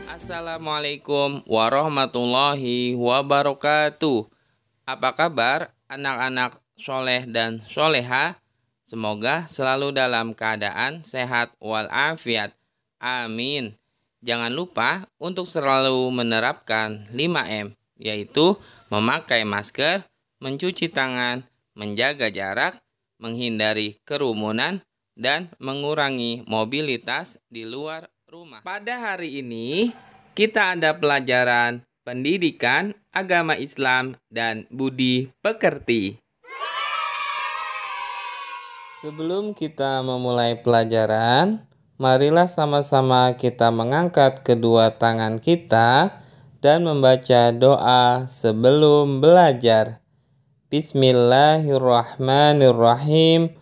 Assalamualaikum warahmatullahi wabarakatuh. Apa kabar anak-anak soleh dan soleha? Semoga selalu dalam keadaan sehat walafiat. Amin. Jangan lupa untuk selalu menerapkan 5M, yaitu memakai masker, mencuci tangan, menjaga jarak, menghindari kerumunan, dan mengurangi mobilitas di luar rumah. Pada hari ini, kita ada pelajaran pendidikan agama Islam dan budi pekerti. Sebelum kita memulai pelajaran, marilah sama-sama kita mengangkat kedua tangan kita dan membaca doa sebelum belajar. Bismillahirrahmanirrahim.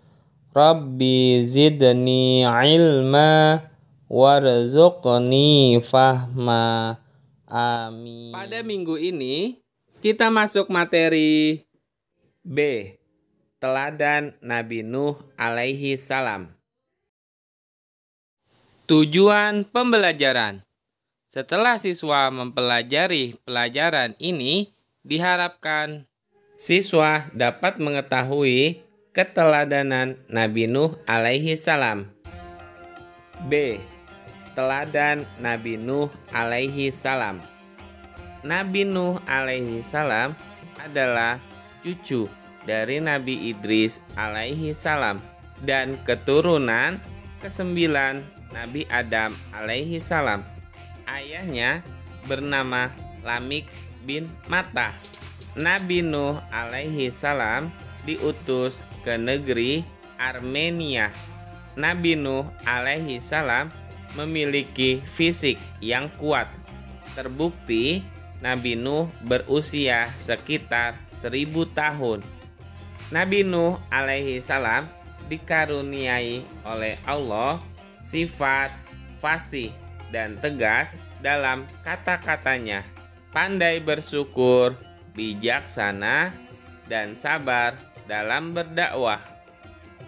Rabbi zidni ilma warzuqni fahma. Amin. Pada minggu ini kita masuk materi B. Teladan Nabi Nuh alaihi salam. Tujuan pembelajaran. Setelah siswa mempelajari pelajaran ini, diharapkan siswa dapat mengetahui keteladanan Nabi Nuh alaihi salam. B. Teladan Nabi Nuh alaihi salam. Nabi Nuh alaihi salam adalah cucu dari Nabi Idris alaihi salam dan keturunan ke-9 Nabi Adam alaihi salam. Ayahnya bernama Lamik bin Matah. Nabi Nuh alaihi salam diutus ke negeri Armenia. Nabi Nuh alaihi salam memiliki fisik yang kuat. Terbukti Nabi Nuh berusia sekitar 1000 tahun. Nabi Nuh alaihi salam dikaruniai oleh Allah sifat fasih dan tegas dalam kata-katanya, pandai bersyukur, bijaksana, dan sabar dalam berdakwah.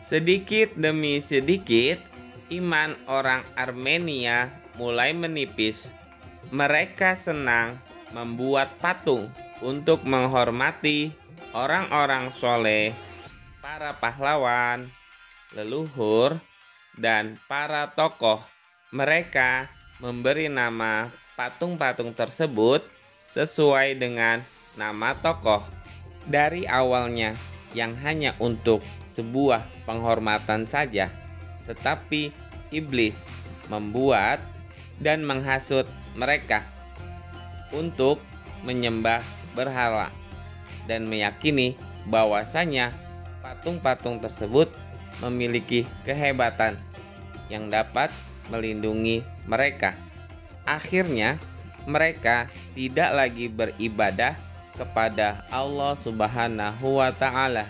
Sedikit demi sedikit, iman orang Armenia mulai menipis. Mereka senang membuat patung untuk menghormati orang-orang soleh, para pahlawan, leluhur, dan para tokoh. Mereka memberi nama patung-patung tersebut sesuai dengan nama tokoh. Dari awalnya yang hanya untuk sebuah penghormatan saja, tetapi iblis membuat dan menghasut mereka untuk menyembah berhala dan meyakini bahwasanya patung-patung tersebut memiliki kehebatan yang dapat melindungi mereka. Akhirnya mereka tidak lagi beribadah kepada Allah Subhanahu wa Ta'ala.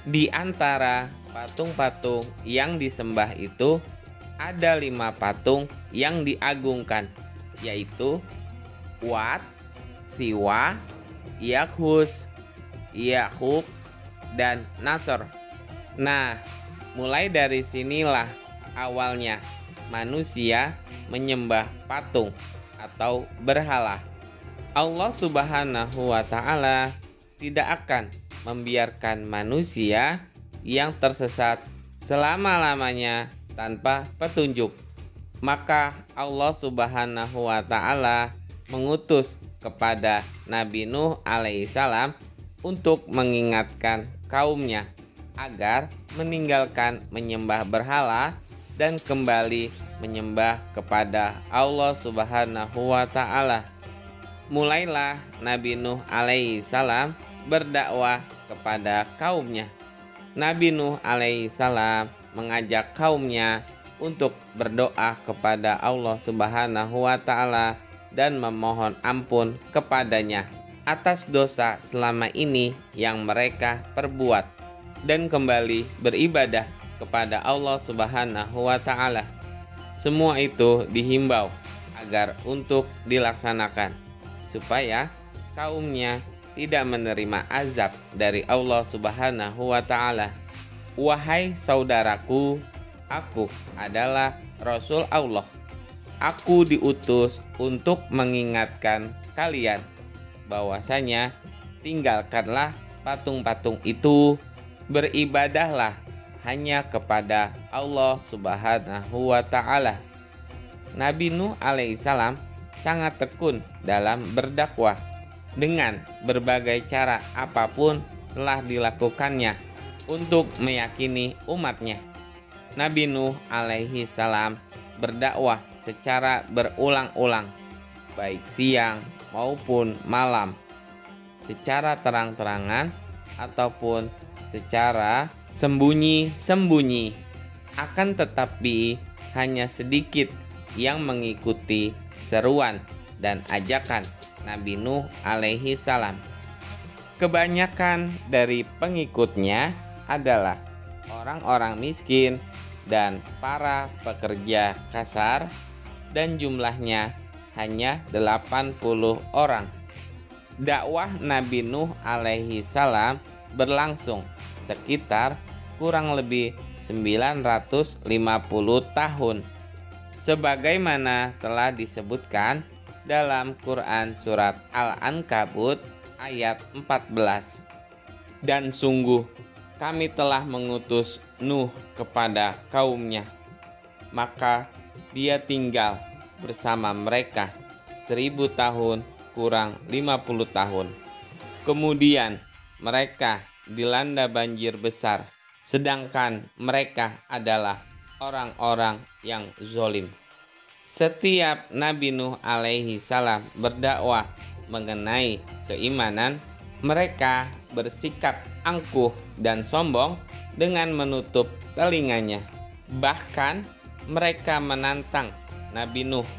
Di antara patung-patung yang disembah itu ada 5 patung yang diagungkan, yaitu Wat, Siwa, Yaghus, Ya'uq, dan Nasr. Nah, mulai dari sinilah awalnya manusia menyembah patung atau berhala. Allah Subhanahu wa Ta'ala tidak akan membiarkan manusia yang tersesat selama-lamanya tanpa petunjuk. Maka Allah Subhanahu wa Ta'ala mengutus kepada Nabi Nuh alaihissalam untuk mengingatkan kaumnya agar meninggalkan menyembah berhala dan kembali menyembah kepada Allah Subhanahu wa Ta'ala. Mulailah Nabi Nuh alaihissalam berdakwah kepada kaumnya. Nabi Nuh alaihissalam mengajak kaumnya untuk berdoa kepada Allah Subhanahu wa Ta'ala dan memohon ampun kepadanya atas dosa selama ini yang mereka perbuat dan kembali beribadah kepada Allah Subhanahu wa Ta'ala. Semua itu dihimbau agar untuk dilaksanakan, supaya kaumnya tidak menerima azab dari Allah Subhanahu wa Ta'ala. Wahai saudaraku, aku adalah Rasul Allah. Aku diutus untuk mengingatkan kalian bahwasanya tinggalkanlah patung-patung itu, beribadahlah hanya kepada Allah Subhanahu wa Ta'ala. Nabi Nuh alaihissalam sangat tekun dalam berdakwah. Dengan berbagai cara apapun telah dilakukannya untuk meyakini umatnya. Nabi Nuh alaihissalam berdakwah secara berulang-ulang, baik siang maupun malam, secara terang-terangan ataupun secara sembunyi-sembunyi. Akan tetapi hanya sedikit yang mengikuti seruan dan ajakan Nabi Nuh alaihi salam. Kebanyakan dari pengikutnya adalah orang-orang miskin dan para pekerja kasar, dan jumlahnya hanya 80 orang. Dakwah Nabi Nuh alaihi salam berlangsung sekitar kurang lebih 950 tahun, sebagaimana telah disebutkan dalam Quran surat Al-Ankabut ayat 14. Dan sungguh kami telah mengutus Nuh kepada kaumnya, maka dia tinggal bersama mereka 1000 tahun kurang 50 tahun. Kemudian mereka dilanda banjir besar, sedangkan mereka adalah orang-orang yang zolim. Setiap Nabi Nuh alaihi salam berdakwah mengenai keimanan, mereka bersikap angkuh dan sombong dengan menutup telinganya. Bahkan mereka menantang Nabi Nuh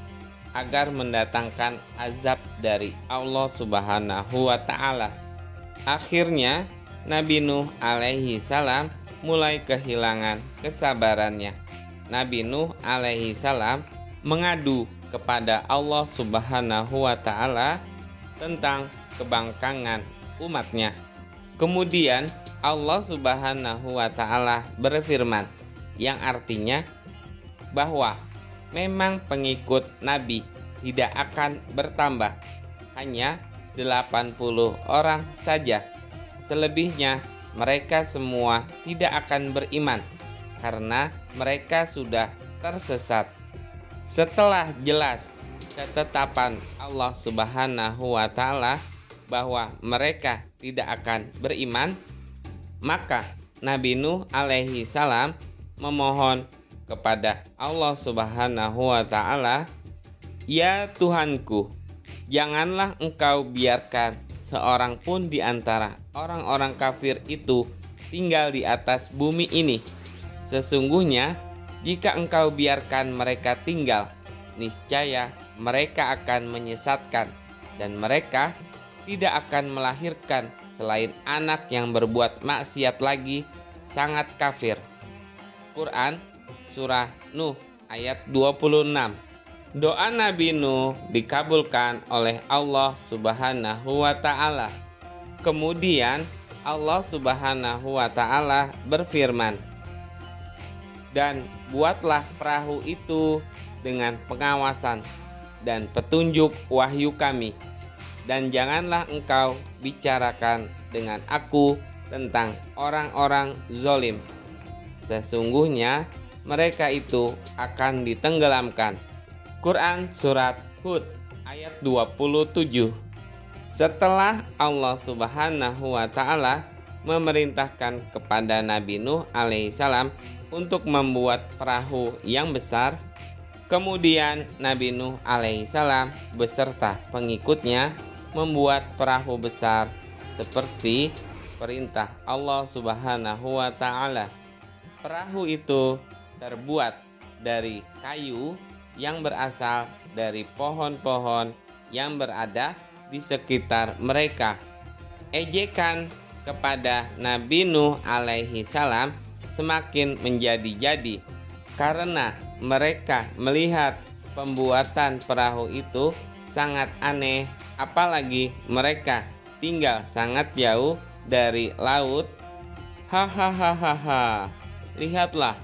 agar mendatangkan azab dari Allah Subhanahu wa Ta'ala. Akhirnya Nabi Nuh alaihi salam mulai kehilangan kesabarannya. Nabi Nuh alaihi salam mengadu kepada Allah Subhanahu wa Ta'ala tentang kebangkangan umatnya. Kemudian Allah Subhanahu wa Ta'ala berfirman, yang artinya bahwa memang pengikut Nabi tidak akan bertambah, hanya 80 orang saja. Selebihnya mereka semua tidak akan beriman karena mereka sudah tersesat. Setelah jelas ketetapan Allah Subhanahu wa Ta'ala bahwa mereka tidak akan beriman, maka Nabi Nuh alaihi salam memohon kepada Allah Subhanahu wa Ta'ala, "Ya Tuhanku, janganlah Engkau biarkan seorang pun di antara orang-orang kafir itu tinggal di atas bumi ini. Sesungguhnya jika Engkau biarkan mereka tinggal, niscaya mereka akan menyesatkan, dan mereka tidak akan melahirkan selain anak yang berbuat maksiat lagi, sangat kafir." Quran Surah Nuh ayat 26. Doa Nabi Nuh dikabulkan oleh Allah Subhanahu wa Ta'ala. Kemudian Allah Subhanahu wa Ta'ala berfirman, "Dan buatlah perahu itu dengan pengawasan dan petunjuk wahyu kami, dan janganlah engkau bicarakan dengan aku tentang orang-orang zolim. Sesungguhnya mereka itu akan ditenggelamkan." Quran Surat Hud ayat 27. Setelah Allah Subhanahu wa Ta'ala memerintahkan kepada Nabi Nuh alaihissalam untuk membuat perahu yang besar, kemudian Nabi Nuh alaihissalam beserta pengikutnya membuat perahu besar seperti perintah Allah Subhanahu wa Ta'ala. Perahu itu terbuat dari kayu yang berasal dari pohon-pohon yang berada di sekitar mereka. Ejekan kepada Nabi Nuh alaihi salam semakin menjadi-jadi karena mereka melihat pembuatan perahu itu sangat aneh, apalagi mereka tinggal sangat jauh dari laut. Hahaha, lihatlah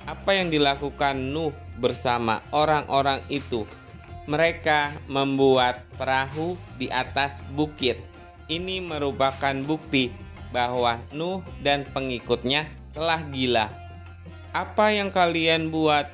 apa yang dilakukan Nuh bersama orang-orang itu. Mereka membuat perahu di atas bukit. Ini merupakan bukti bahwa Nuh dan pengikutnya telah gila. Apa yang kalian buat?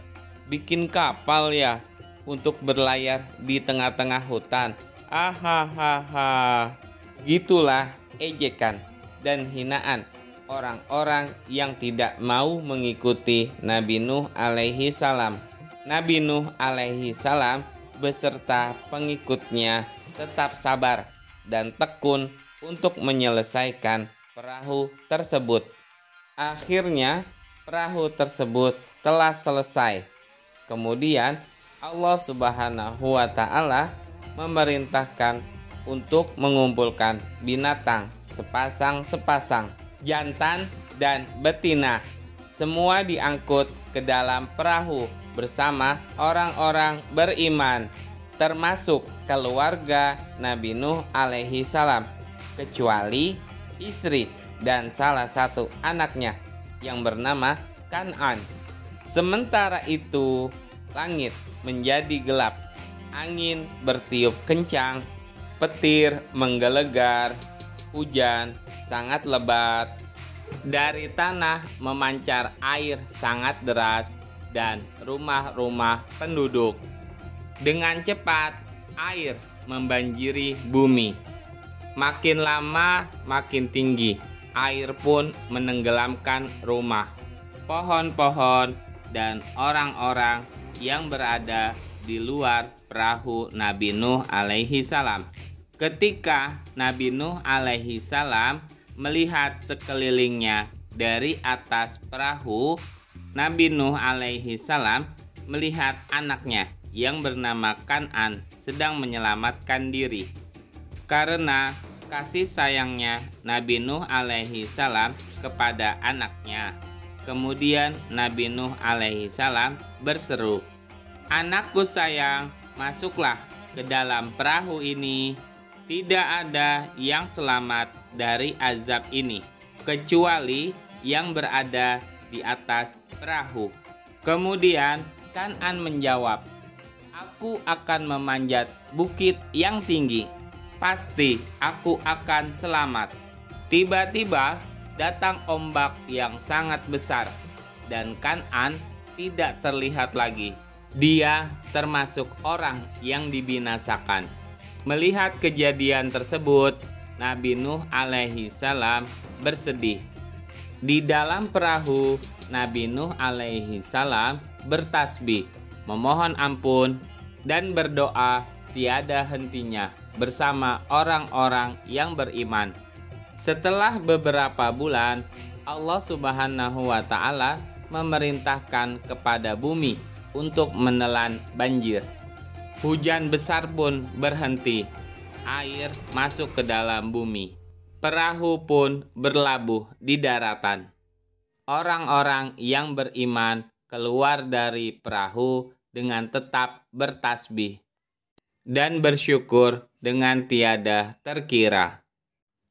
Bikin kapal ya untuk berlayar di tengah-tengah hutan. Ahahaha. Gitulah ejekan dan hinaan orang-orang yang tidak mau mengikuti Nabi Nuh alaihi salam. Nabi Nuh alaihi salam beserta pengikutnya tetap sabar dan tekun untuk menyelesaikan perahu tersebut. Akhirnya perahu tersebut telah selesai. Kemudian Allah Subhanahu wa Ta'ala memerintahkan untuk mengumpulkan binatang sepasang-sepasang, jantan dan betina. Semua diangkut ke dalam perahu bersama orang-orang beriman, termasuk keluarga Nabi Nuh alaihi salam, kecuali istri dan salah satu anaknya yang bernama Kan'an. Sementara itu, langit menjadi gelap, angin bertiup kencang, petir menggelegar, hujan sangat lebat, dari tanah memancar air sangat deras, dan rumah-rumah penduduk. Dengan cepat, air membanjiri bumi. Makin lama makin tinggi, air pun menenggelamkan rumah, pohon-pohon, dan orang-orang yang berada di luar perahu Nabi Nuh alaihi salam. Ketika Nabi Nuh alaihi salam melihat sekelilingnya dari atas perahu, Nabi Nuh alaihi salam melihat anaknya yang bernama Kan'an sedang menyelamatkan diri. Karena kasih sayangnya Nabi Nuh alaihi salam kepada anaknya, kemudian Nabi Nuh alaihi salam berseru, "Anakku sayang, masuklah ke dalam perahu ini. Tidak ada yang selamat dari azab ini, kecuali yang berada di atas perahu." Kemudian Kan'an menjawab, "Aku akan memanjat bukit yang tinggi. Pasti aku akan selamat." Tiba-tiba datang ombak yang sangat besar dan Kan'an tidak terlihat lagi. Dia termasuk orang yang dibinasakan. Melihat kejadian tersebut, Nabi Nuh alaihi salam bersedih. Di dalam perahu, Nabi Nuh alaihi salam bertasbih, memohon ampun, dan berdoa tiada hentinya bersama orang-orang yang beriman. Setelah beberapa bulan, Allah Subhanahu wa Ta'ala memerintahkan kepada bumi untuk menelan banjir. Hujan besar pun berhenti. Air masuk ke dalam bumi. Perahu pun berlabuh di daratan. Orang-orang yang beriman keluar dari perahu dengan tetap bertasbih dan bersyukur dengan tiada terkira.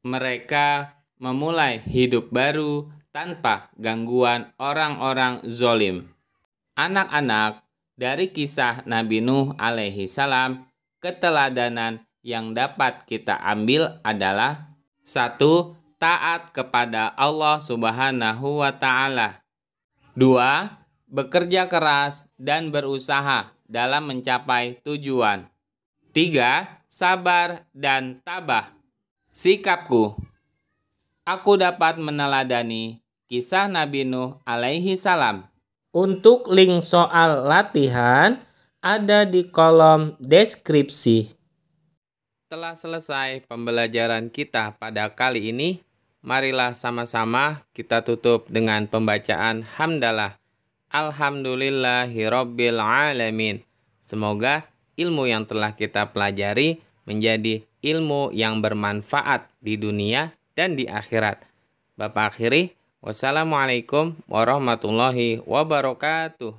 Mereka memulai hidup baru tanpa gangguan orang-orang zolim. Anak-anak, dari kisah Nabi Nuh alaihi salam, keteladanan yang dapat kita ambil adalah: 1. Taat kepada Allah Subhanahu wa Ta'ala. 2. Bekerja keras dan berusaha dalam mencapai tujuan. 3. Sabar dan tabah. Sikapku: aku dapat meneladani kisah Nabi Nuh alaihi salam. Untuk link soal latihan ada di kolom deskripsi. Telah selesai pembelajaran kita pada kali ini. Marilah sama-sama kita tutup dengan pembacaan hamdalah. Alhamdulillahirabbil alamin. Semoga ilmu yang telah kita pelajari menjadi ilmu yang bermanfaat di dunia dan di akhirat. Bapak akhiri, wassalamualaikum warahmatullahi wabarakatuh.